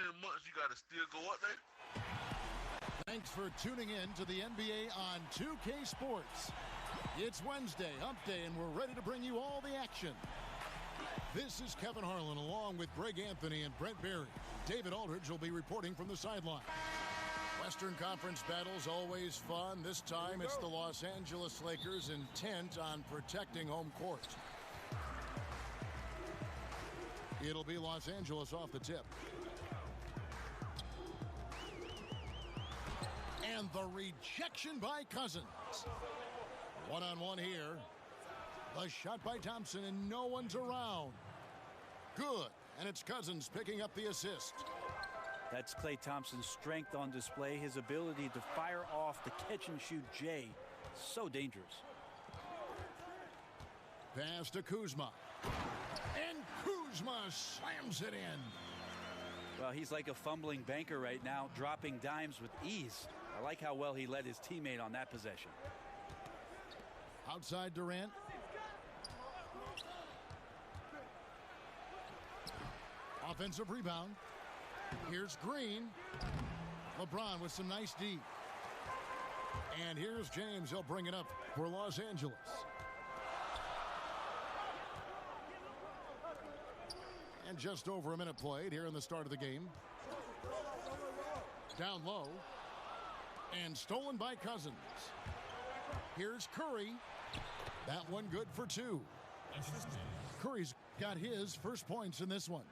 10 months, you got to still go up there? Thanks for tuning in to the NBA on 2K Sports. It's Wednesday, Hump Day, and we're ready to bring you all the action. This is Kevin Harlan along with Greg Anthony and Brent Berry. David Aldridge will be reporting from the sideline. Western Conference battles always fun. This time it's the Los Angeles Lakers intent on protecting home court. It'll be Los Angeles off the tip. And the rejection by Cousins. One-on-one here. The shot by Thompson, and no one's around. Good. And it's Cousins picking up the assist. That's Klay Thompson's strength on display. His ability to fire off the catch-and-shoot J. So dangerous. Pass to Kuzma. And Kuzma slams it in. Well, he's like a fumbling banker right now, dropping dimes with ease. I like how well he led his teammate on that possession. Outside Durant. Offensive rebound. Here's Green. LeBron with some nice D. And here's James. He'll bring it up for Los Angeles. And just over a minute played here in the start of the game. Down low. And stolen by Cousins. Here's Curry. That one good for two. Curry's got his first points in this one.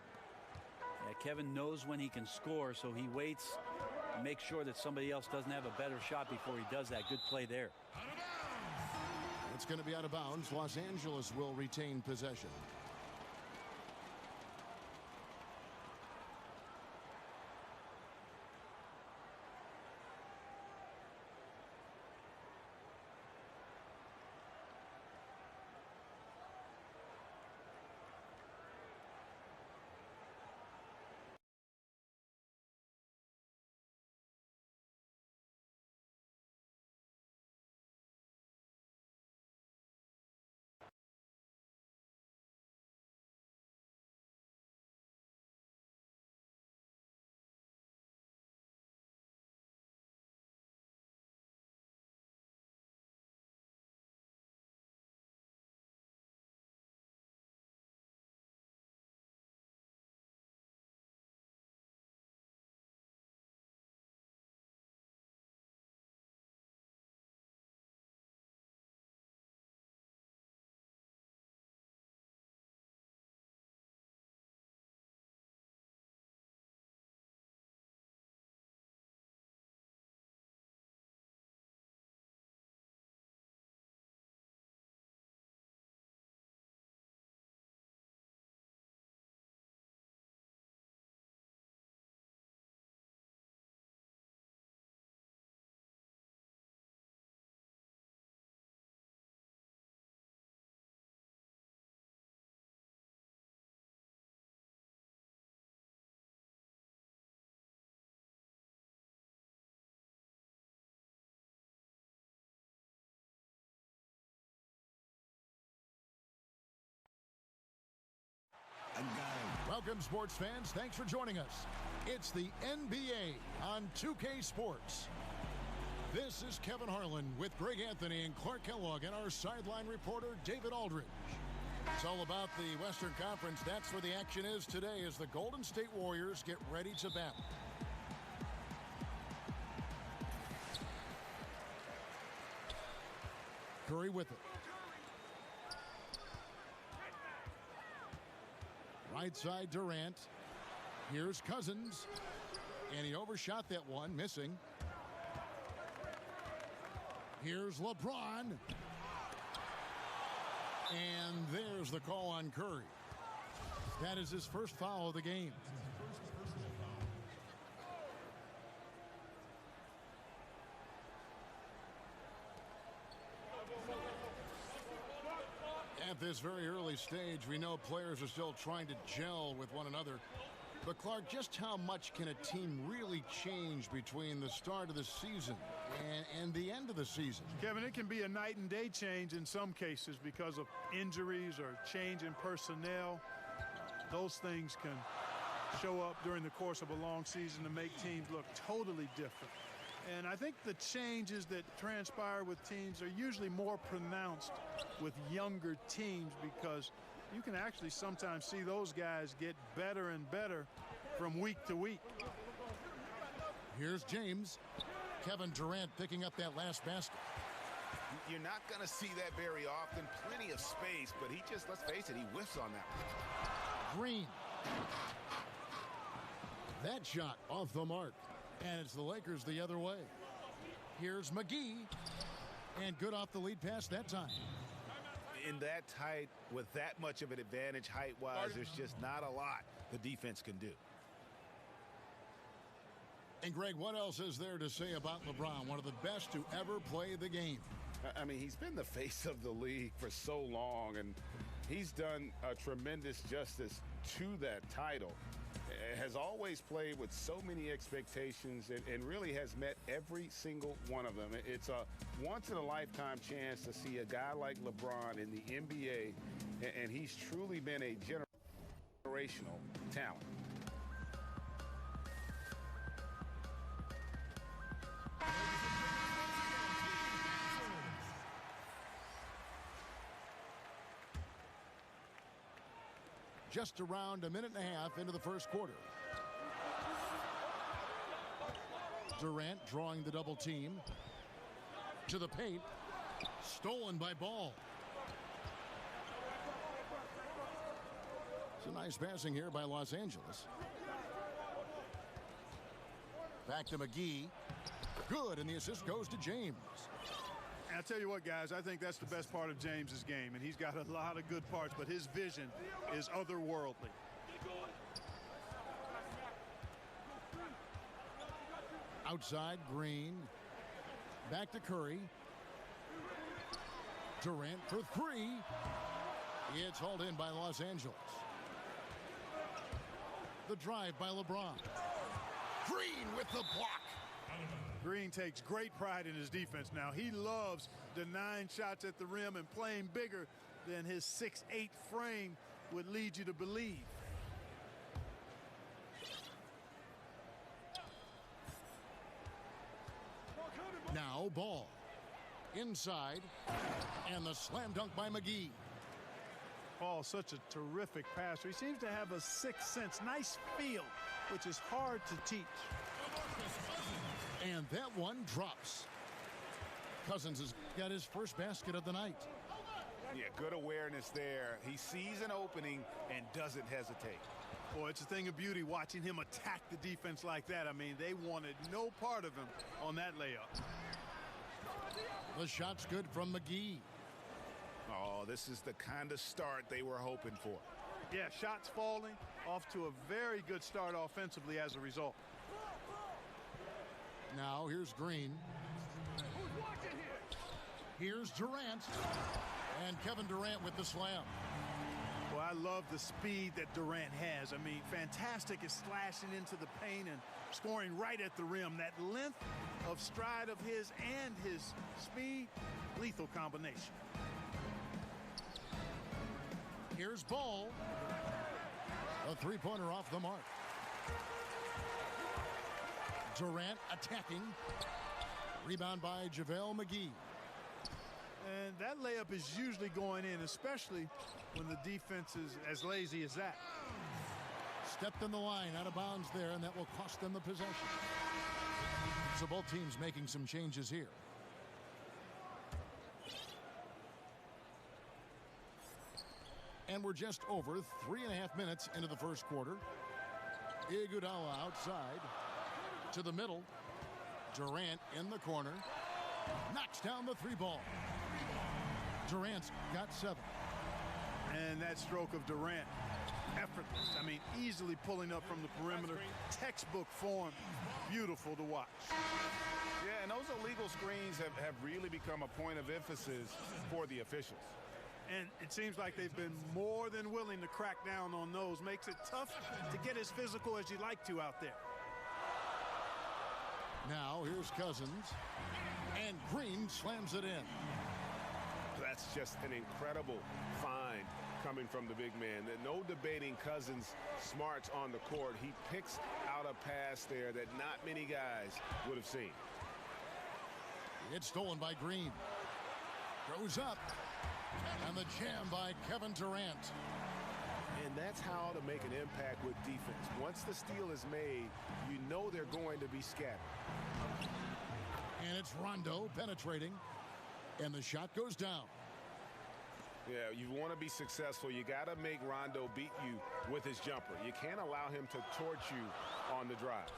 Yeah, Kevin knows when he can score, so he waits to make sure that somebody else doesn't have a better shot before he does that. Good play there. It's going to be out of bounds. Los Angeles will retain possession. Welcome, sports fans. Thanks for joining us. It's the NBA on 2K Sports. This is Kevin Harlan with Greg Anthony and Clark Kellogg and our sideline reporter, David Aldridge. It's all about the Western Conference. That's where the action is today as the Golden State Warriors get ready to battle. Curry with it. Right side Durant. Here's Cousins. And he overshot that one, missing. Here's LeBron. And there's the call on Curry. That is his first foul of the game. At this very early stage, we know players are still trying to gel with one another. But Clark, just how much can a team really change between the start of the season and the end of the season? Kevin, it can be a night and day change in some cases because of injuries or change in personnel. Those things can show up during the course of a long season to make teams look totally different. And I think the changes that transpire with teams are usually more pronounced with younger teams because you can actually sometimes see those guys get better and better from week to week. Here's James. Kevin Durant picking up that last basket. You're not going to see that very often. Plenty of space, but he just, let's face it, he whiffs on that one. Green. That shot off the mark. And it's the Lakers the other way. Here's McGee. And good off the lead pass that time. In that tight, with that much of an advantage height-wise, there's just not a lot the defense can do. And, Greg, what else is there to say about LeBron, one of the best to ever play the game? I mean, he's been the face of the league for so long, and he's done a tremendous justice to that title. Has always played with so many expectations and really has met every single one of them. It's a once-in-a-lifetime chance to see a guy like LeBron in the NBA, and he's truly been a generational talent. Just around a minute and a half into the first quarter. Durant drawing the double team to the paint. Stolen by Ball. Some nice passing here by Los Angeles. Back to McGee. Good, and the assist goes to James. And I'll tell you what, guys, I think that's the best part of James's game, and he's got a lot of good parts, but his vision is otherworldly. Outside, Green. Back to Curry. Durant for three. It's hauled in by Los Angeles. The drive by LeBron. Green with the block. Green takes great pride in his defense now. He loves denying shots at the rim and playing bigger than his 6'8" frame would lead you to believe. Now Ball. Inside. And the slam dunk by McGee. Paul, such a terrific passer. He seems to have a sixth sense, nice feel, which is hard to teach. And that one drops. Cousins has got his first basket of the night. Yeah, good awareness there. He sees an opening and doesn't hesitate. Boy, it's a thing of beauty watching him attack the defense like that. I mean, they wanted no part of him on that layup. The shot's good from McGee. Oh, this is the kind of start they were hoping for. Yeah, shots falling, off to a very good start offensively as a result. Now here's Green. Here's Durant. And Kevin Durant with the slam. Well, I love the speed that Durant has. I mean, fantastic at slashing into the paint and scoring right at the rim. That length of stride of his and his speed, lethal combination. Here's Ball. A three-pointer off the mark. Durant attacking. Rebound by JaVale McGee. And that layup is usually going in, especially when the defense is as lazy as that. Stepped in the line, out of bounds there, and that will cost them the possession. So both teams making some changes here. And we're just over 3.5 minutes into the first quarter. Iguodala outside to the middle. Durant in the corner. Knocks down the three ball. Durant's got 7. And that stroke of Durant, effortless. I mean, easily pulling up from the perimeter. Textbook form. Beautiful to watch. Yeah, and those illegal screens have really become a point of emphasis for the officials. And it seems like they've been more than willing to crack down on those. Makes it tough to get as physical as you'd like to out there. Now here's Cousins. And Green slams it in. That's just an incredible find coming from the big man. No debating Cousins' smarts on the court. He picks out a pass there that not many guys would have seen. It's stolen by Green. Goes up. And the jam by Kevin Durant. And that's how to make an impact with defense. Once the steal is made, you know they're going to be scattered. And it's Rondo penetrating. And the shot goes down. Yeah, you want to be successful. You got to make Rondo beat you with his jumper. You can't allow him to torch you on the drive.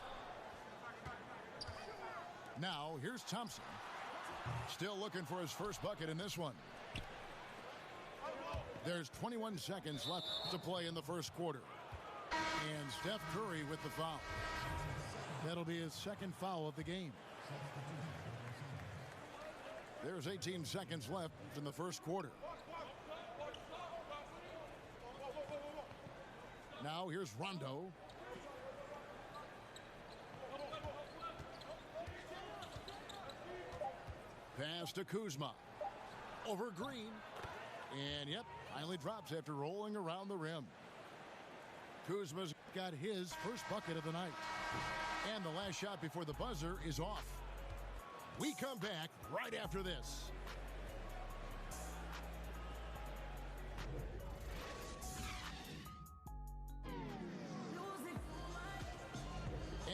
Now, here's Thompson. Still looking for his first bucket in this one. There's 21 seconds left to play in the first quarter. And Steph Curry with the foul. That'll be his second foul of the game. There's 18 seconds left in the first quarter. Now here's Rondo. Pass to Kuzma. Over Green. And yep, finally drops after rolling around the rim. Kuzma's got his first bucket of the night. And the last shot before the buzzer is off. We come back right after this.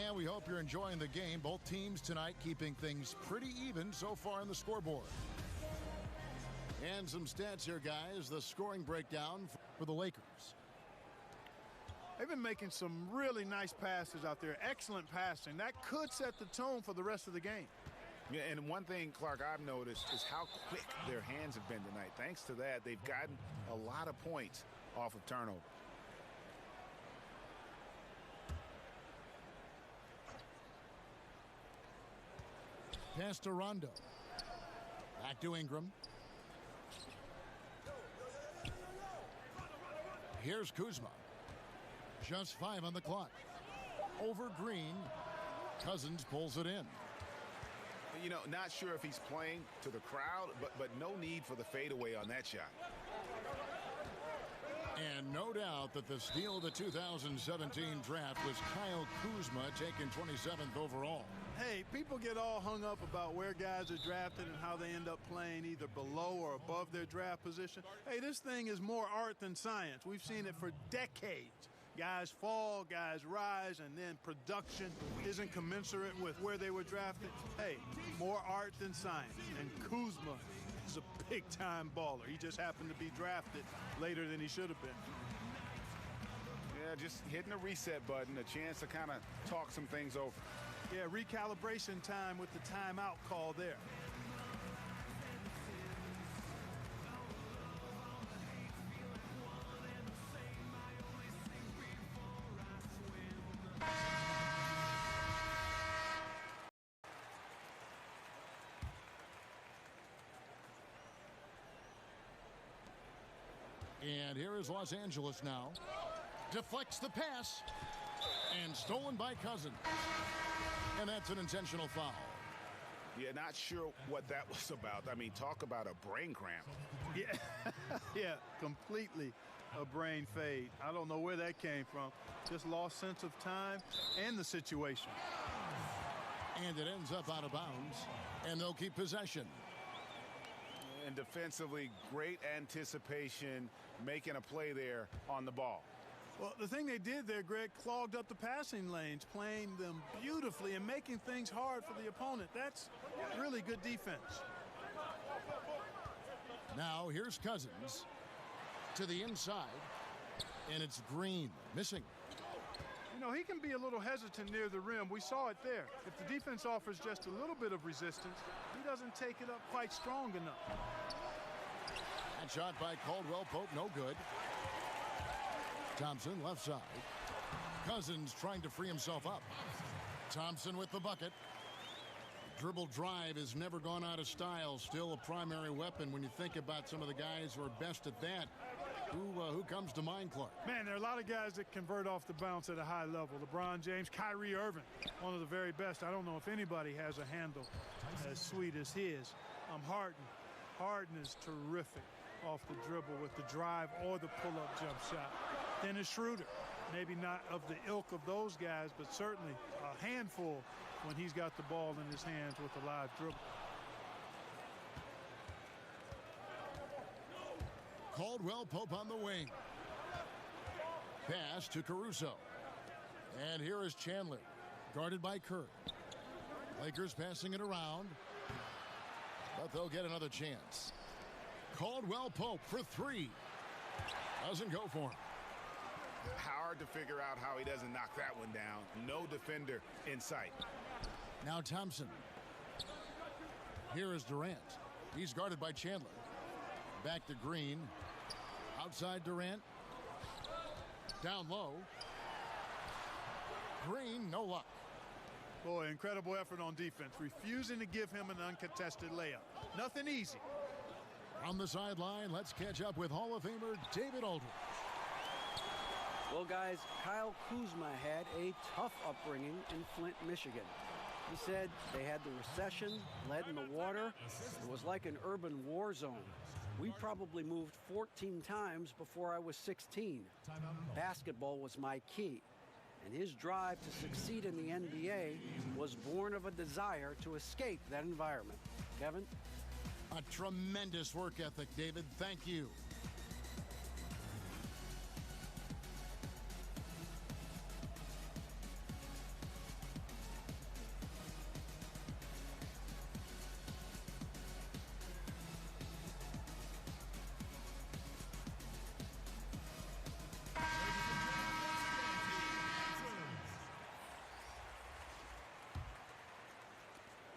And we hope you're enjoying the game. Both teams tonight keeping things pretty even so far on the scoreboard. And some stats here, guys. The scoring breakdown for the Lakers. They've been making some really nice passes out there. Excellent passing. That could set the tone for the rest of the game. Yeah, and one thing, Clark, I've noticed is how quick their hands have been tonight. Thanks to that, they've gotten a lot of points off of turnover. Pass to Rondo. Back to Ingram. Here's Kuzma. Just 5 on the clock. Over Green. Cousins pulls it in. You know, not sure if he's playing to the crowd, but no need for the fadeaway on that shot. And no doubt that the steal of the 2017 draft was Kyle Kuzma, taken 27th overall. Hey, people get all hung up about where guys are drafted and how they end up playing either below or above their draft position. Hey, this thing is more art than science. We've seen it for decades. Guys fall, guys rise, and then production isn't commensurate with where they were drafted. Hey, more art than science. And Kuzma is a big-time baller. He just happened to be drafted later than he should have been. Yeah, just hitting the reset button, a chance to kind of talk some things over. Yeah, recalibration time with the timeout call there. And here is Los Angeles now. Deflects the pass. And stolen by Cousins. And that's an intentional foul. Yeah, not sure what that was about. I mean, talk about a brain cramp. Yeah, yeah, completely a brain fade. I don't know where that came from. Just lost sense of time and the situation. And it ends up out of bounds. And they'll keep possession. And defensively, great anticipation, making a play there on the ball. Well, the thing they did there, Greg, clogged up the passing lanes, playing them beautifully and making things hard for the opponent. That's really good defense. Now here's Cousins to the inside. And it's Green missing. You know, he can be a little hesitant near the rim. We saw it there. If the defense offers just a little bit of resistance, he doesn't take it up quite strong enough. That shot by Caldwell Pope, no good. Thompson left side. Cousins trying to free himself up. Thompson with the bucket. Dribble drive has never gone out of style. Still a primary weapon when you think about some of the guys who are best at that. Who comes to mind, Clark? Man, there are a lot of guys that convert off the bounce at a high level. LeBron James, Kyrie Irving, one of the very best. I don't know if anybody has a handle as sweet as his. Harden is terrific. off the dribble with the drive or the pull-up jump shot. Dennis Schroeder, maybe not of the ilk of those guys, but certainly a handful when he's got the ball in his hands with a live dribble. Caldwell Pope on the wing. Pass to Caruso. And here is Chandler, guarded by Kirk. Lakers passing it around, but they'll get another chance. Caldwell Pope for three. Doesn't go for him. Hard to figure out how he doesn't knock that one down. No defender in sight. Now Thompson. Here is Durant. He's guarded by Chandler. Back to Green. Outside Durant. Down low. Green, no luck. Boy, incredible effort on defense, refusing to give him an uncontested layup. Nothing easy. On the sideline, let's catch up with Hall of Famer David Aldridge. Well, guys, Kyle Kuzma had a tough upbringing in Flint, Michigan. He said they had the recession, lead in the water. It was like an urban war zone. We probably moved 14 times before I was 16. Basketball was my key. And his drive to succeed in the NBA was born of a desire to escape that environment. Kevin? A tremendous work ethic, David. Thank you.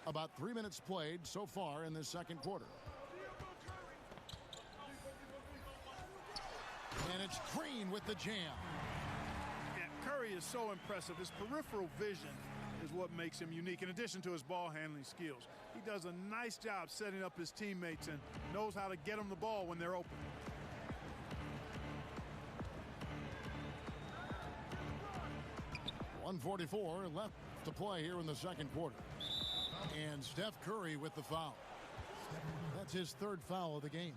About 3 minutes played so far in this second quarter. And it's Green with the jam. Yeah, Curry is so impressive. His peripheral vision is what makes him unique, in addition to his ball handling skills. He does a nice job setting up his teammates and knows how to get them the ball when they're open. .144 left to play here in the second quarter. And Steph Curry with the foul. That's his third foul of the game.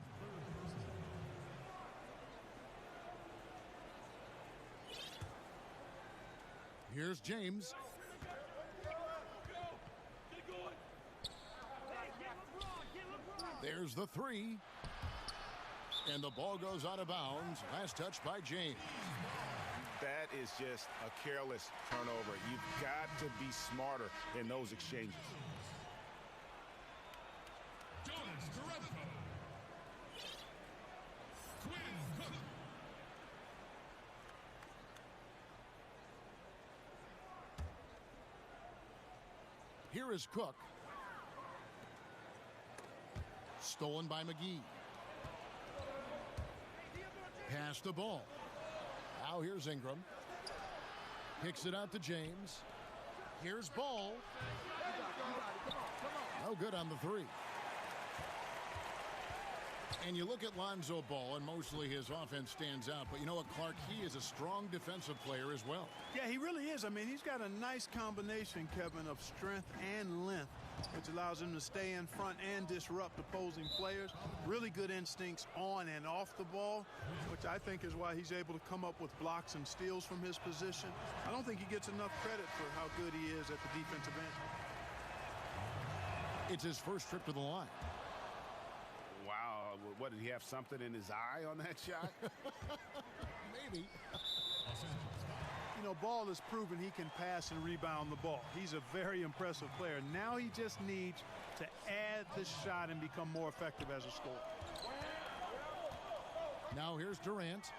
Here's James. There's the three. And the ball goes out of bounds. Last touch by James. That is just a careless turnover. You've got to be smarter in those exchanges. Here is Cook. Stolen by McGee. Pass the ball. Now here's Ingram. Kicks it out to James. Here's Ball. No good on the three. And you look at Lonzo Ball, and mostly his offense stands out. But you know what, Clark? He is a strong defensive player as well. Yeah, he really is. I mean, he's got a nice combination, Kevin, of strength and length, which allows him to stay in front and disrupt opposing players. Really good instincts on and off the ball, which I think is why he's able to come up with blocks and steals from his position. I don't think he gets enough credit for how good he is at the defensive end. It's his first trip to the line. Wow, what, did he have something in his eye on that shot? Maybe. You know, Ball has proven he can pass and rebound the ball. He's a very impressive player. Now he just needs to add the shot and become more effective as a scorer. Now here's Durant.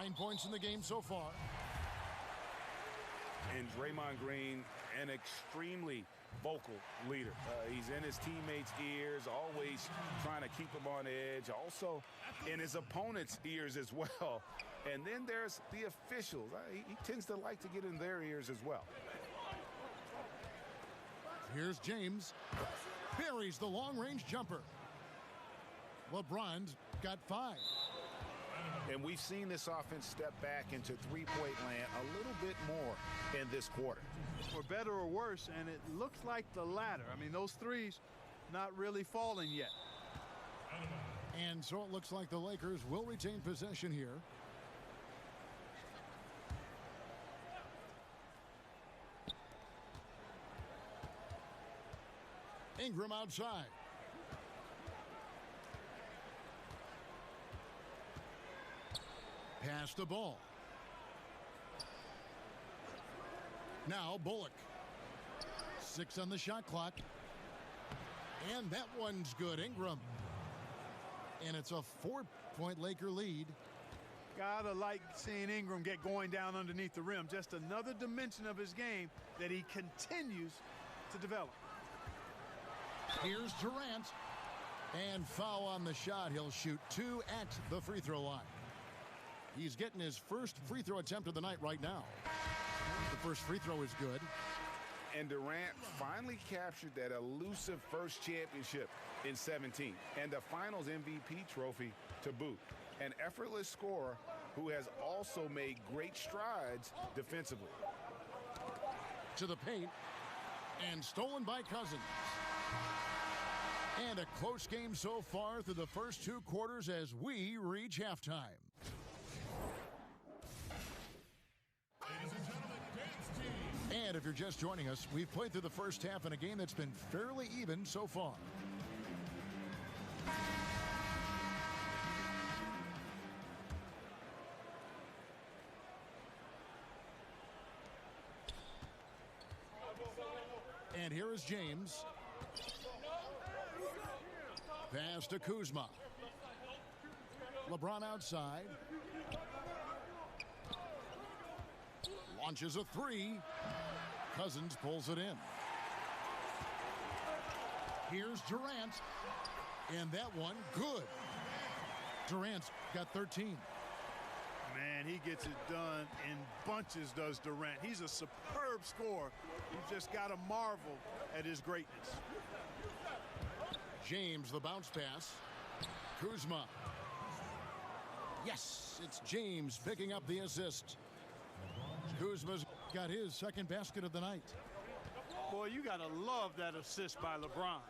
9 points in the game so far. And Draymond Green, an extremely vocal leader. He's in his teammates' ears, always trying to keep them on edge. Also in his opponents' ears as well. And then there's the officials. He tends to like to get in their ears as well. Here's James. Buries the long-range jumper. LeBron's got 5. And we've seen this offense step back into three-point land a little bit more in this quarter. For better or worse, and it looks like the latter. I mean, those threes not really falling yet. And so it looks like the Lakers will retain possession here. Ingram outside. Pass the ball. Now Bullock. 6 on the shot clock. And that one's good. Ingram. And it's a 4-point Laker lead. Gotta like seeing Ingram get going down underneath the rim. Just another dimension of his game that he continues to develop. Here's Durant. And foul on the shot. He'll shoot 2 at the free throw line. He's getting his first free throw attempt of the night right now. The first free throw is good. And Durant finally captured that elusive first championship in 17 and the finals MVP trophy to boot. An effortless scorer who has also made great strides defensively. To the paint. And stolen by Cousins. And a close game so far through the first 2 quarters as we reach halftime. And if you're just joining us, we've played through the first half in a game that's been fairly even so far. And here is James. Pass to Kuzma. LeBron outside. Launches a 3. Cousins pulls it in. Here's Durant. And that one, good. Durant's got 13. Man, he gets it done in bunches, does Durant. He's a superb scorer. You just got to marvel at his greatness. James, the bounce pass. Kuzma. Yes, it's James picking up the assist. Kuzma's got his second basket of the night. Boy, you got to love that assist by LeBron.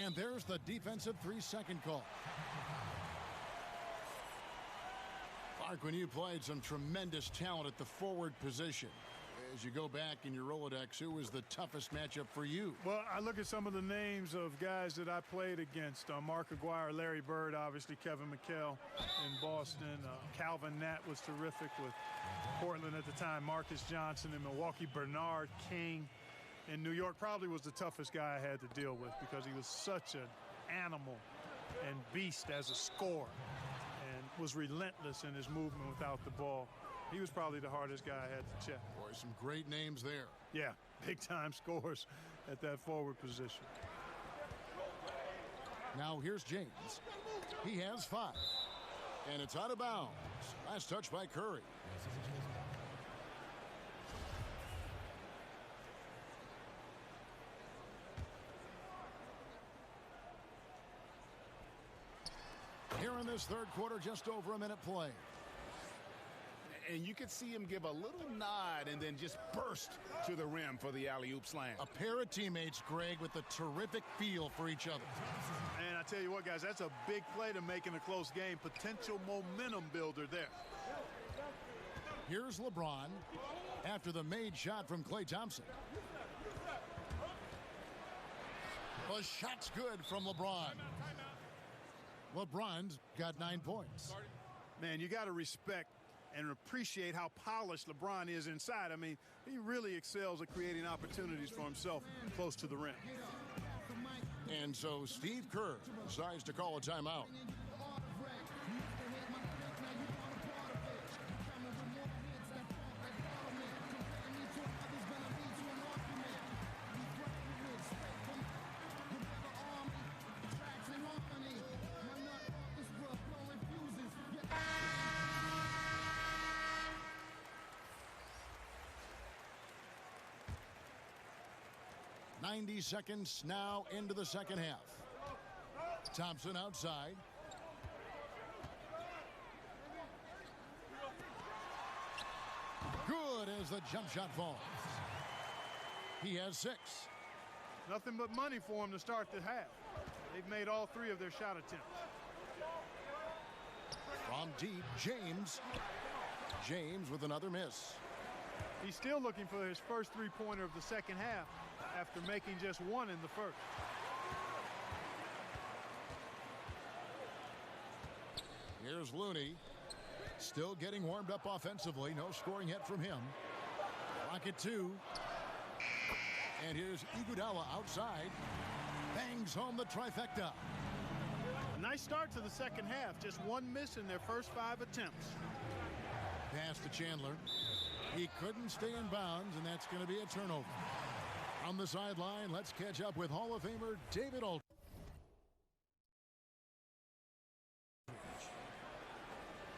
And there's the defensive 3-second call. Mark, when you played some tremendous talent at the forward position, as you go back in your Rolodex, who was the toughest matchup for you? Well, I look at some of the names of guys that I played against. Mark Aguirre, Larry Bird, obviously Kevin McHale in Boston. Calvin Nat was terrific with Portland at the time. Marcus Johnson in Milwaukee. Bernard King in New York probably was the toughest guy I had to deal with because he was such an animal and beast as a scorer and was relentless in his movement without the ball. He was probably the hardest guy I had to check. Boy, some great names there. Yeah, big-time scores at that forward position. Now here's James. He has 5. And it's out of bounds. Last touch by Curry. Here in this third quarter, just over a minute play. And you could see him give a little nod and then just burst to the rim for the alley-oop slam. A pair of teammates, Greg, with a terrific feel for each other. And I tell you what, guys, that's a big play to make in a close game. Potential momentum builder there. Here's LeBron after the made shot from Klay Thompson. The shot's good from LeBron. LeBron's got 9 points. Man, you got to respect and appreciate how polished LeBron is inside. I mean, he really excels at creating opportunities for himself close to the rim. And so Steve Kerr decides to call a timeout. .90 seconds now into the second half. Thompson outside. Good as the jump shot falls. He has 6. Nothing but money for him to start the half. They've made all 3 of their shot attempts. From deep, James. James with another miss. He's still looking for his first 3-pointer of the second half after making just 1 in the first. Here's Looney. Still getting warmed up offensively. No scoring yet from him. Rocket 2. And here's Iguodala outside. Bangs home the trifecta. A nice start to the second half. Just 1 miss in their first 5 attempts. Pass to Chandler. He couldn't stay in bounds, and that's going to be a turnover. On the sideline, let's catch up with Hall of Famer David Aldridge.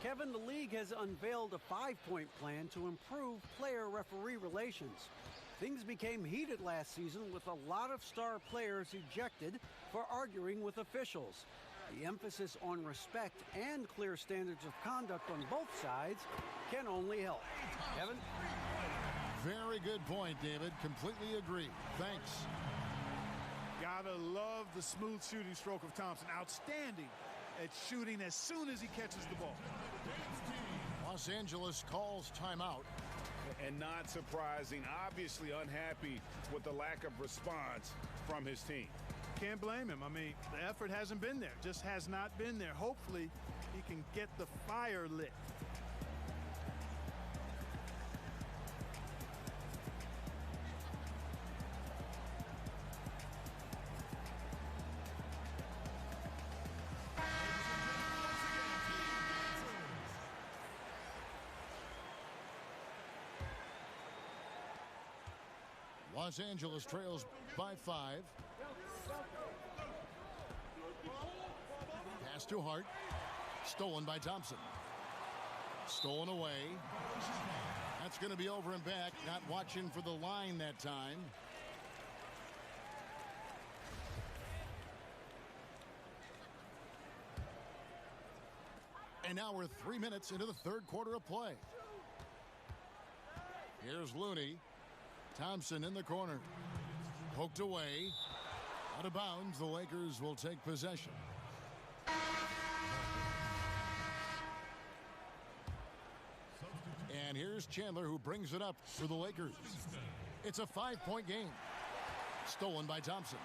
Kevin, the league has unveiled a 5-point plan to improve player-referee relations. Things became heated last season with a lot of star players ejected for arguing with officials. The emphasis on respect and clear standards of conduct on both sides can only help. Kevin? Very good point, David. Completely agree. Thanks. Gotta love the smooth shooting stroke of Thompson. Outstanding at shooting as soon as he catches the ball. Los Angeles calls timeout. And not surprising, obviously unhappy with the lack of response from his team. Can't blame him. I mean, the effort hasn't been there. Just has not been there. Hopefully, he can get the fire lit. Los Angeles trails by 5. Pass to Hart. Stolen by Thompson. Stolen away. That's going to be over and back. Not watching for the line that time. And now we're 3 minutes into the third quarter of play. Here's Looney. Thompson in the corner. Poked away. Out of bounds. The Lakers will take possession. And here's Chandler, who brings it up for the Lakers. It's a 5-point game. Stolen by Thompson.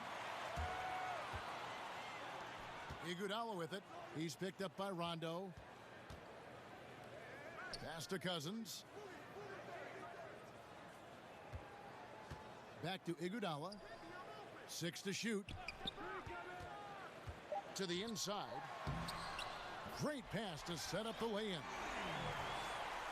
Iguodala with it. He's picked up by Rondo. Pass to Cousins. Back to Iguodala. 6 to shoot. To the inside. Great pass to set up the lay-in.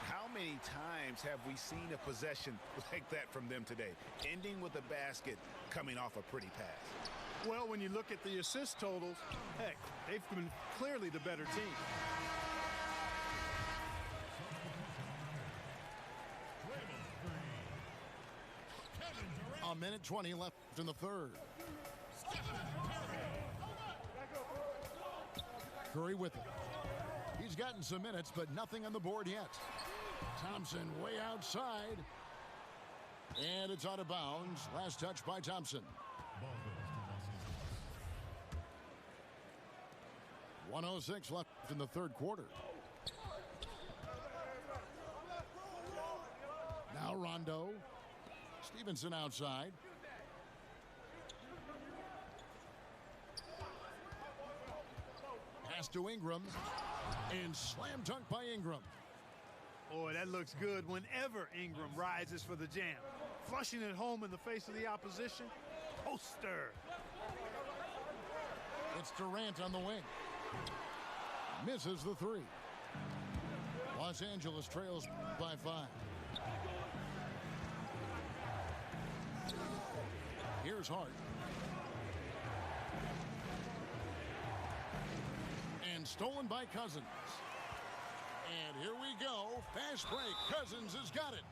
How many times have we seen a possession like that from them today, ending with a basket coming off a pretty pass? Well, when you look at the assist totals, heck, they've been clearly the better team. A minute 20 left in the third. Curry with it. He's gotten some minutes, but nothing on the board yet. Thompson way outside. And it's out of bounds. Last touch by Thompson. 1:06 left in the third quarter. Now Rondo. Stevenson outside. Pass to Ingram. And slam dunk by Ingram. Boy, that looks good whenever Ingram rises for the jam. Flushing it home in the face of the opposition. Poster. It's Durant on the wing. Misses the 3. Los Angeles trails by 5. Here's Hart. And stolen by Cousins. And here we go. Fast break. Cousins has got it.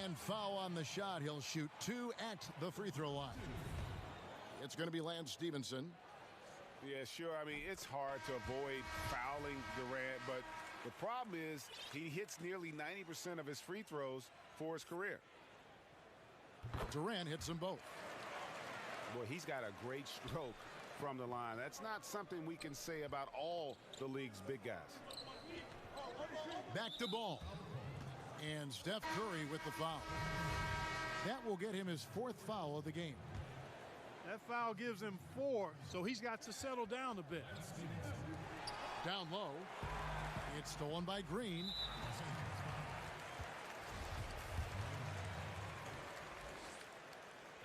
And foul on the shot. He'll shoot 2 at the free throw line. It's going to be Lance Stevenson. Yeah, sure. I mean, it's hard to avoid fouling Durant, but the problem is he hits nearly 90% of his free throws for his career. Durant hits them both. Boy, he's got a great stroke from the line. That's not something we can say about all the league's big guys. Back to ball. And Steph Curry with the foul. That will get him his 4th foul of the game. That foul gives him 4, so he's got to settle down a bit. Down low. It's stolen by Green.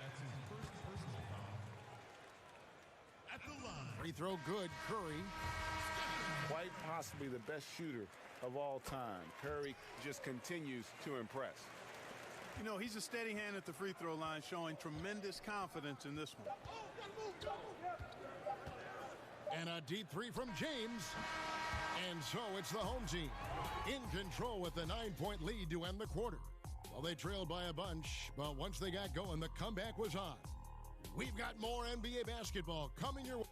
That's his first personal foul. At the line. Free throw good. Curry. Quite possibly the best shooter of all time. Curry just continues to impress. You know, he's a steady hand at the free throw line, showing tremendous confidence in this one. And a deep 3 from James. And so it's the home team in control with a 9-point lead to end the quarter. Well, they trailed by a bunch, but once they got going, the comeback was on. We've got more NBA basketball coming your way.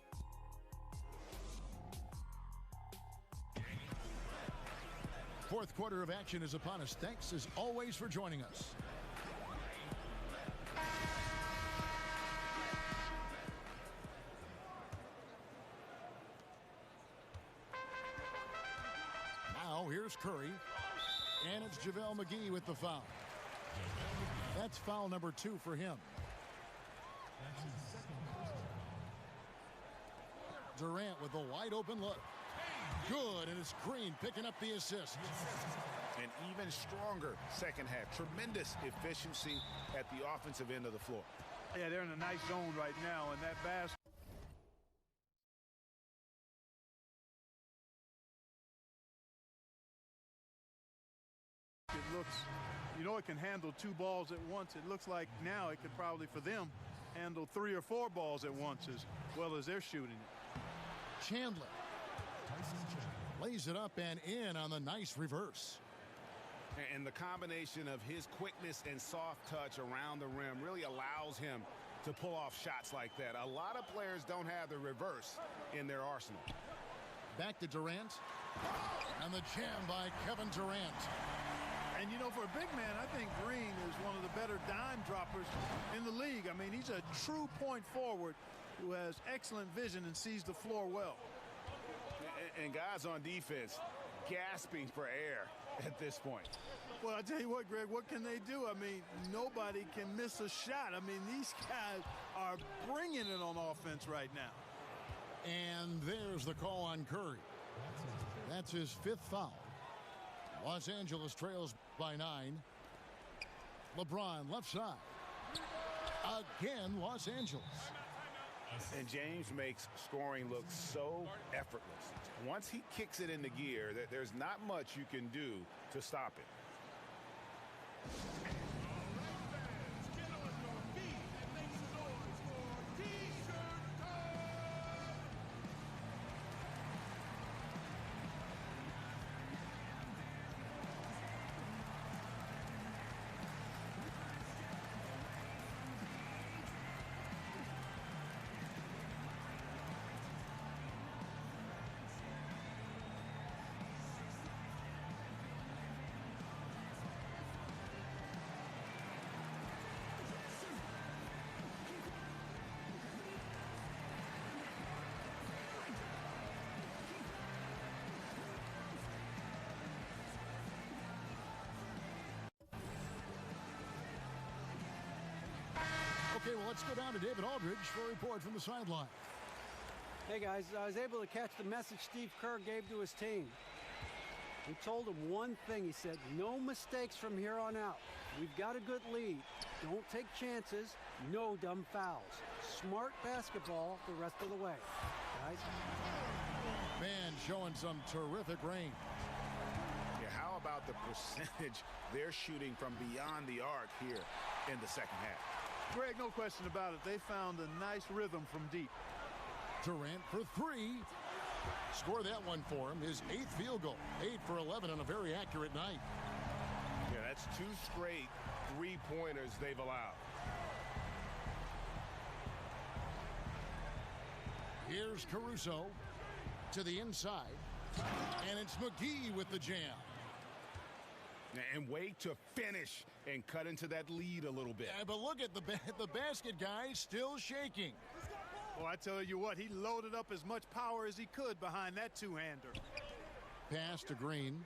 Fourth quarter of action is upon us. Thanks, as always, for joining us. Now, here's Curry. And it's JaVale McGee with the foul. That's foul number 2 for him. That's his second personal foul. Durant with a wide open look. Good, and it's Green picking up the assist. An even stronger second half. Tremendous efficiency at the offensive end of the floor. Yeah, they're in a nice zone right now, and that basket. It looks, you know, it can handle 2 balls at once. It looks like now it could probably, for them, handle 3 or 4 balls at once as well as they're shooting it. Chandler lays it up and in on the nice reverse. And the combination of his quickness and soft touch around the rim really allows him to pull off shots like that. A lot of players don't have the reverse in their arsenal. Back to Durant. And the jam by Kevin Durant. And, you know, for a big man, I think Green is one of the better dime droppers in the league. I mean, he's a true point forward who has excellent vision and sees the floor well. And guys on defense gasping for air at this point. Well, I tell you what, Greg, what can they do? I mean, nobody can miss a shot. I mean, these guys are bringing it on offense right now. And there's the call on Curry. That's his 5th foul. Los Angeles trails by 9. LeBron left side. Again, Los Angeles. And James makes scoring look so effortless. Once he kicks it into gear, there's not much you can do to stop it. Okay, well, let's go down to David Aldridge for a report from the sideline. Hey, guys, I was able to catch the message Steve Kerr gave to his team. He told them one thing. He said, no mistakes from here on out. We've got a good lead. Don't take chances. No dumb fouls. Smart basketball the rest of the way. Guys? Man showing some terrific range. Yeah, how about the percentage they're shooting from beyond the arc here in the second half? Greg, no question about it. They found a nice rhythm from deep. Durant for 3. Score that one for him. His 8th field goal. 8 for 11 on a very accurate night. Yeah, that's 2 straight 3-pointers they've allowed. Here's Caruso to the inside. And it's McGee with the jam. And wait to finish and cut into that lead a little bit. Yeah, but look at the basket guy still shaking. Well, I tell you what, he loaded up as much power as he could behind that two-hander. Pass to Green.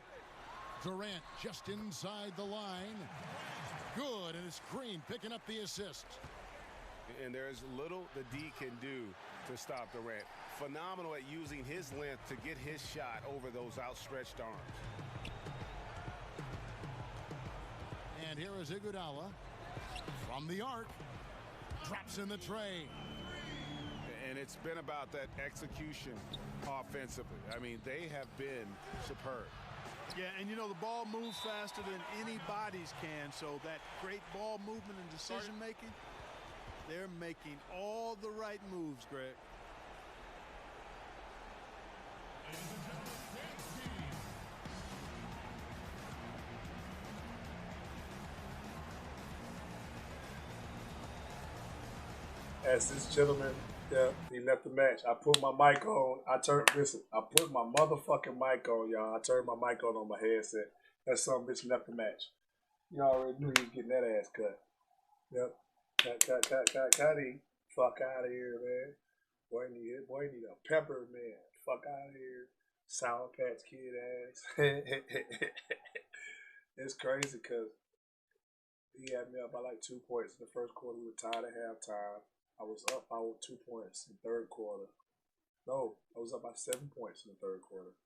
Durant just inside the line. Good, and it's Green picking up the assist. And there's little the D can do to stop Durant. Phenomenal at using his length to get his shot over those outstretched arms. And here is Iguodala from the arc. Drops in the tray. And it's been about that execution offensively. I mean, they have been superb. Yeah, and you know, the ball moves faster than any bodies can, so that great ball movement and decision making, they're making all the right moves, Greg. As this gentleman, he left the match. I put my mic on. I put my motherfucking mic on, y'all. I turned my mic on my headset. That some bitch left the match. You already knew he was getting that ass cut. Yep. Cut. Fuck out of here, man. Boy, need a pepper, man. Fuck out of here. Sour Patch Kid ass. It's crazy because he had me up by like 2 points in the first quarter. We were tied at halftime. I was up by 2 points in the third quarter. No, I was up by 7 points in the third quarter.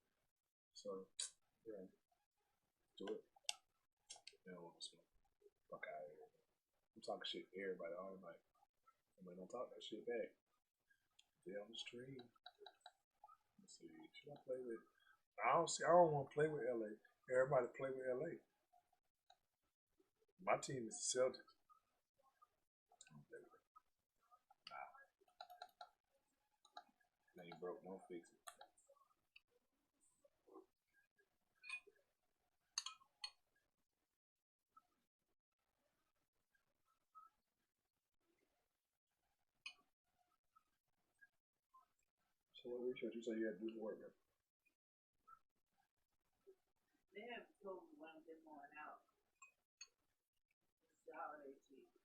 So, yeah, do it. They don't want to smoke. Fuck out of here. I'm talking shit to everybody all night. Somebody don't talk that shit back. They on the stream. Let's see. Should I play with? I don't want to play with LA. Everybody play with LA. My team is the Celtics. You broke, won't fix it. So what research you say you had to do the work? They have told me when they're going out. It's the holiday season.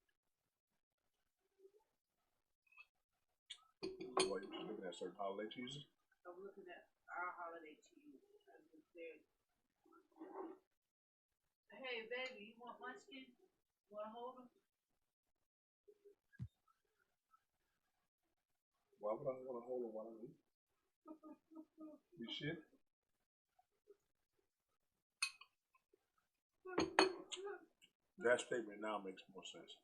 What, you looking at certain holiday cheeses? I'm looking at our holiday cheese. As we said, hey baby, you want munchkin? You want to hold them? Why would I want to hold them while I eat? You shit? That statement now makes more sense.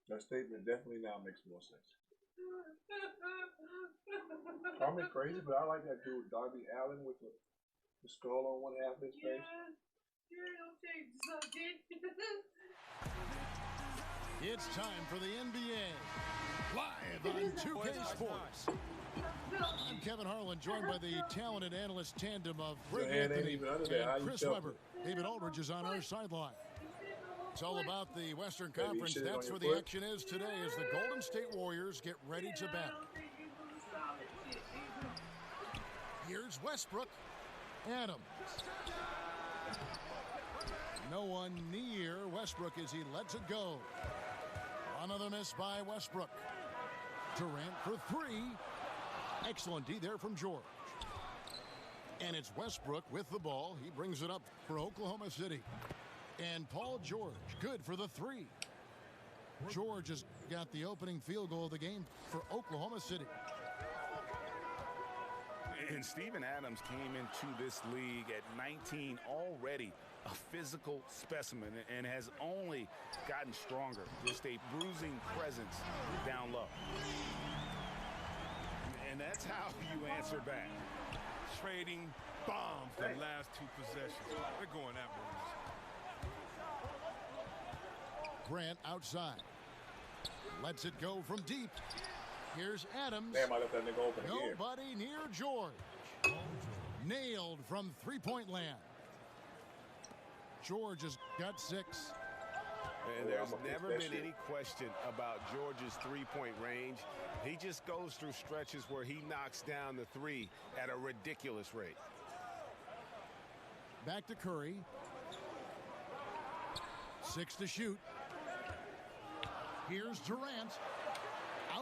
That statement definitely now makes more sense. Call me crazy, but I like that dude, Darby Allin, with the skull on one half of his face. Yeah, okay, something. It's time for the NBA. Live on 2K Sports. I'm Kevin Harlan, joined by the talented analyst tandem of Greg Anthony and Chris Webber. David Aldridge is on our sideline. It's all about the Western Conference. That's where the action is today as the Golden State Warriors get ready to battle. Here's Westbrook. Adams. No one near Westbrook as he lets it go. Another miss by Westbrook. Durant for three. Excellent D there from George. And it's Westbrook with the ball. He brings it up for Oklahoma City. And Paul George, good for the three. George has got the opening field goal of the game for Oklahoma City. And Steven Adams came into this league at 19 already a physical specimen and has only gotten stronger. Just a bruising presence down low. And that's how you answer back. Trading bombs the last two possessions. They're going that way. Grant outside. Lets it go from deep. Here's Adams. Damn, I left that nigga open again. Nobody near George. Nailed from three-point land. George has got 6. And there's never been any question about George's three-point range. He just goes through stretches where he knocks down the three at a ridiculous rate. Back to Curry. 6 to shoot. Here's Durant.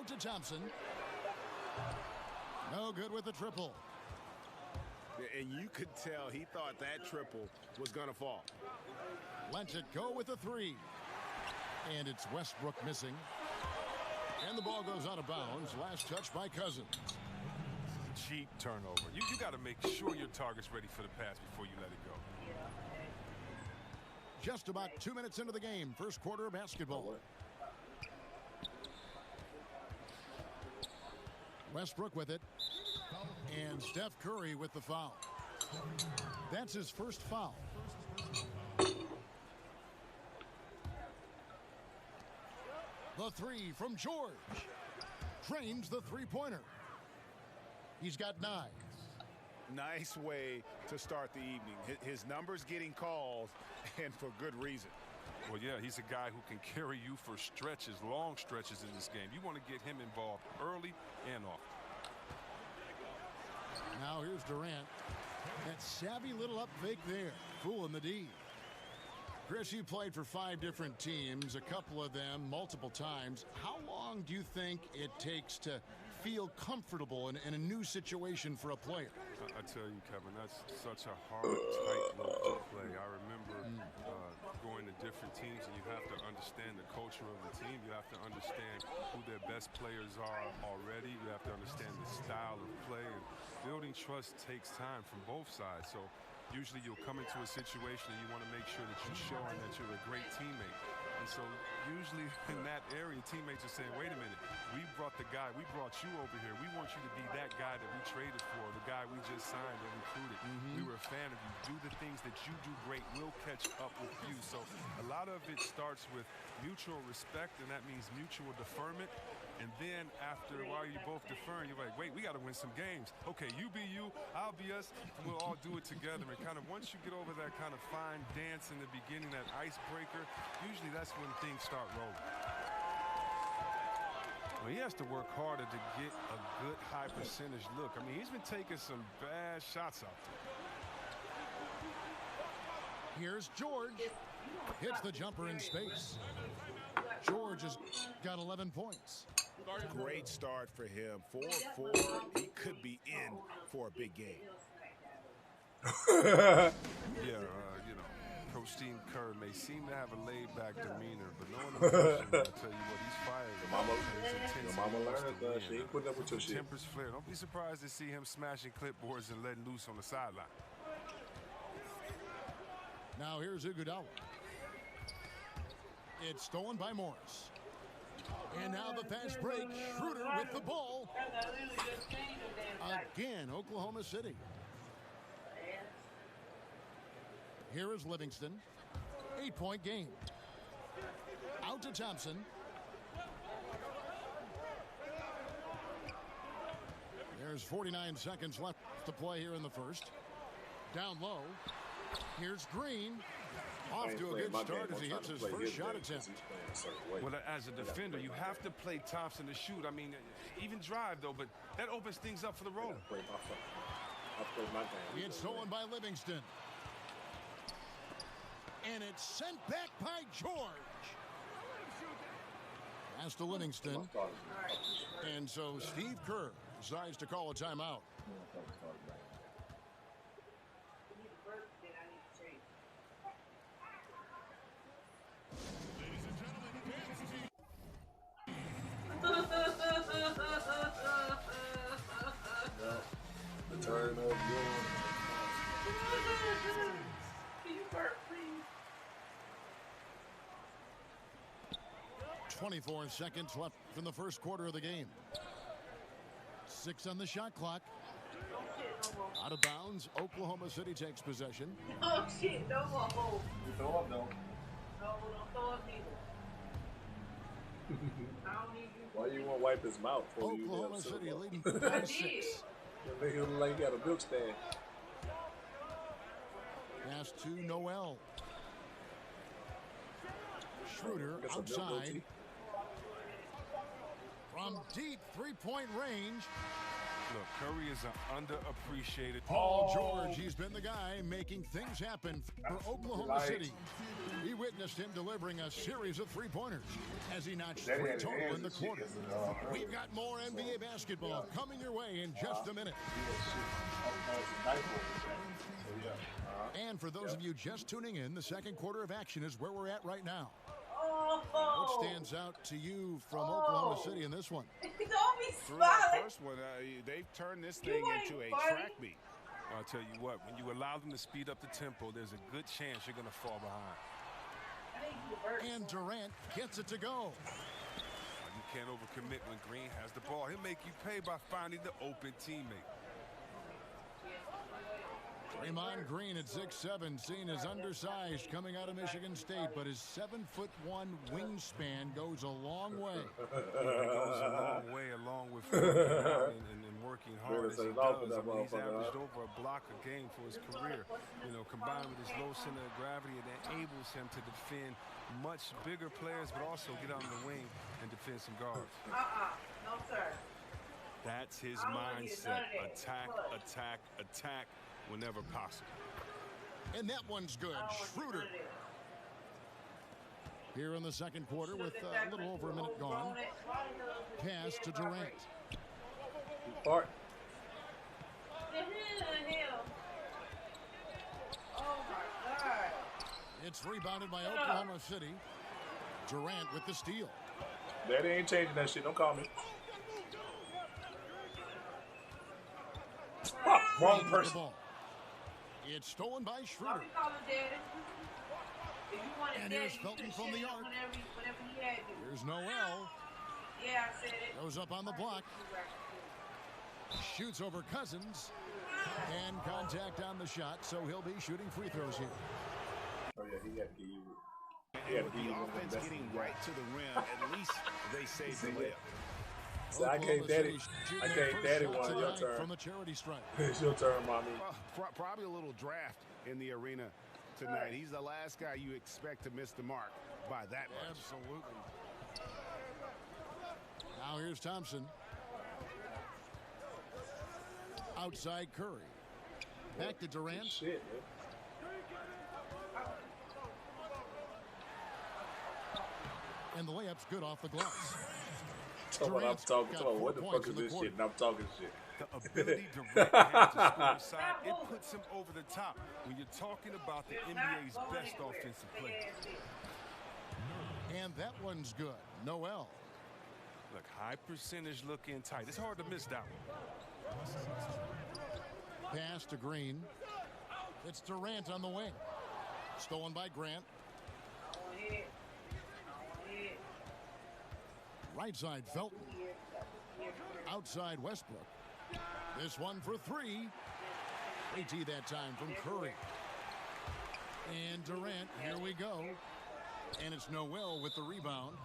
Out to Thompson. No good with the triple. And you could tell he thought that triple was going to fall. Lets it go with a three. And it's Westbrook missing. And the ball goes out of bounds. Last touch by Cousins. Cheap turnover. You got to make sure your target's ready for the pass before you let it go. Just about 2 minutes into the game. First quarter of basketball. Westbrook with it. And Steph Curry with the foul. That's his first foul. The three from George. Drains the three-pointer. He's got 9. Nice way to start the evening. His numbers getting called, and for good reason. Well, yeah, he's a guy who can carry you for stretches, long stretches in this game. You want to get him involved early and often. Now here's Durant. That savvy little up fake there. Fooling the D. Chris, you played for 5 different teams, a couple of them multiple times. How long do you think it takes to feel comfortable in a new situation for a player? I tell you, Kevin, that's such a hard, tight look to play. I remember going to different teams, and you have to understand the culture of the team. You have to understand who their best players are already. You have to understand the style of play. And building trust takes time from both sides. So usually you'll come into a situation and you want to make sure that you're showing that you're a great teammate. And so usually in that area, teammates are saying, wait a minute, we brought you over here. We want you to be that guy that we traded for, the guy we just signed and recruited. We were a fan of you. Do the things that you do great. We'll catch up with you. So a lot of it starts with mutual respect, and that means mutual deferment. And then after a while, you're both deferring. You're like, wait, we got to win some games. Okay, you be you, I'll be us. We'll all do it together. And kind of once you get over that kind of fine dance in the beginning, that icebreaker, usually that's when things start rolling. Well, he has to work harder to get a good high percentage look. I mean, he's been taking some bad shots out there. Here's George. Hits the jumper in space. George has got 11 points. Great start for him. 4-4. He could be in for a big game. Coach Steve Kerr may seem to have a laid-back demeanor, but knowing the person, I tell you what, he's fired. Your mama learned she ain't putting up with your shit. Tempers flare. Don't be surprised to see him smashing clipboards and letting loose on the sideline. Now here's Iguodala. It's stolen by Morris. And now the fast break. Schroeder with the ball. Again, Oklahoma City. Here is Livingston. 8-point game. Out to Thompson. There's 49 seconds left to play here in the first. Down low. Here's Green. Off to a good start as he hits his first shot attempt. Well, as a defender, you have to play Thompson to shoot. I mean, even drive, though, but that opens things up for the roller. It's stolen by Livingston. And it's sent back by George. Pass to Livingston. And so Steve Kerr decides to call a timeout. The turn of your 24 seconds left in the first quarter of the game. 6 on the shot clock. Out of bounds. Oklahoma City takes possession. Oh shit, no more. You throw up though. No, don't throw up either. I don't need you. Why you want to wipe his mouth for you? Oklahoma City leading I 5-6. did. Make it look like you got a milk stand. Pass to Noel. Schroeder outside. From deep three-point range. Look, Curry is an underappreciated. Paul George, he's been the guy making things happen for Oklahoma City. He witnessed him delivering a series of three-pointers as he notched 3 total in the quarter. We've got more NBA basketball coming your way in just a minute. And for those of you just tuning in, the second quarter of action is where we're at right now. What stands out to you from Oklahoma City in this one? Don't be Through that smiling. first one, they've turned this thing into a track meet. I'll tell you what, when you allow them to speed up the tempo, there's a good chance you're going to fall behind. And Durant gets it to go. You can't overcommit when Green has the ball. He'll make you pay by finding the open teammate. Draymond Green at 6'7", seen as undersized coming out of Michigan State, but his 7'1" wingspan goes a long way. Yeah, it goes a long way along with working out and working hard as he does. I mean, he's averaged over a block a game for his career. You know, combined with his low center of gravity, it enables him to defend much bigger players, but also get out in the wing and defend some guards. No, sir. That's his mindset. Attack, attack, attack whenever possible. And that one's good. Schroeder. Here in the second quarter with a little over a minute gone. Pass to Durant. Part. Oh my God. It's rebounded by Oklahoma City. Durant with the steal. Daddy ain't changing that shit. Don't call me. Wrong person. It's stolen by Schroeder. And here's Felton from the arc. Here's Noel. Yeah, I said it. Goes up on the block. Shoots over Cousins. And contact on the shot, so he'll be shooting free throws here. Oh, yeah, he had to give you. And with the offense getting right to the rim, at least they saved the layup. So I gave Daddy one of your turn. From the charity stripe. It's your turn, mommy. Probably a little draft in the arena tonight. He's the last guy you expect to miss the mark by that much. Absolutely. Now here's Thompson. Outside Curry. Back to Durant. Shit, man. And the layup's good off the glass. I'm talking. What the fuck is this shit? And I'm talking shit. The ability Durant has to score inside, it puts him over the top when you're talking about the NBA's best offensive player. And that one's good. Noel. Look, high percentage looking tight. It's hard to miss that one. Pass to Green. It's Durant on the wing. Stolen by Grant. Right side Felton. Outside Westbrook. This one for three. AT that time from Curry. And Durant, here we go. And it's Noel with the rebound.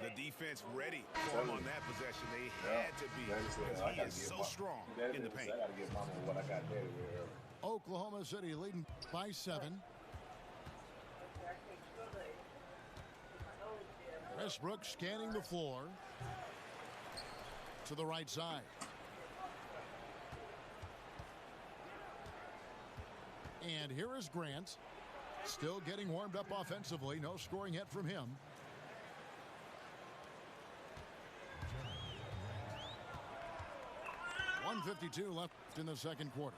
The defense ready for him on that possession. They had to be, because he is so strong in the paint. I gotta get mama what I got Daddy with. Oklahoma City leading by 7. Westbrook scanning the floor to the right side. And here is Grant, still getting warmed up offensively. No scoring yet from him. .152 left in the second quarter.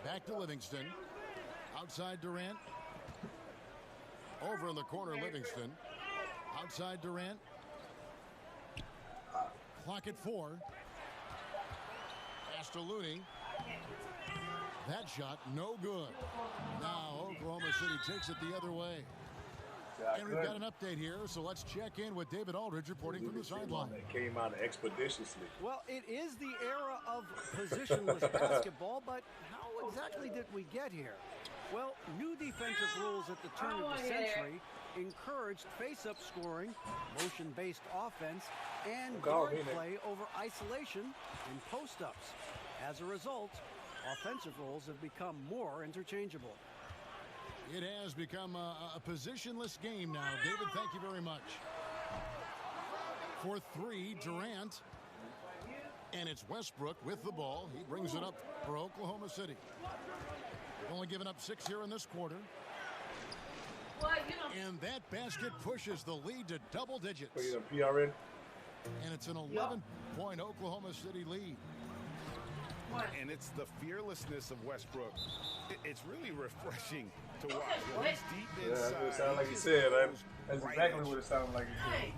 Back to Livingston. Outside Durant. Over in the corner, Livingston. Outside Durant. Clock at 4. Pass to Looney. That shot, no good. Now Oklahoma City takes it the other way. And we've got an update here, so let's check in with David Aldridge reporting from the sideline. It came out expeditiously. Well, it is the era of positionless basketball, but how exactly did we get here? Well, new defensive rules at the turn of the century encouraged face-up scoring, motion-based offense, and guard play over isolation and post-ups. As a result, offensive roles have become more interchangeable. It has become a positionless game now. David, thank you very much. For 3, Durant. And it's Westbrook with the ball. He brings it up for Oklahoma City. Only given up 6 here in this quarter. And that basket pushes the lead to double digits. PRN. And it's an 11-point Oklahoma City lead. And it's the fearlessness of Westbrook. It's really refreshing to watch. He's deep inside. Yeah, that's what it sounded like you said. That's exactly what it sounded like you said.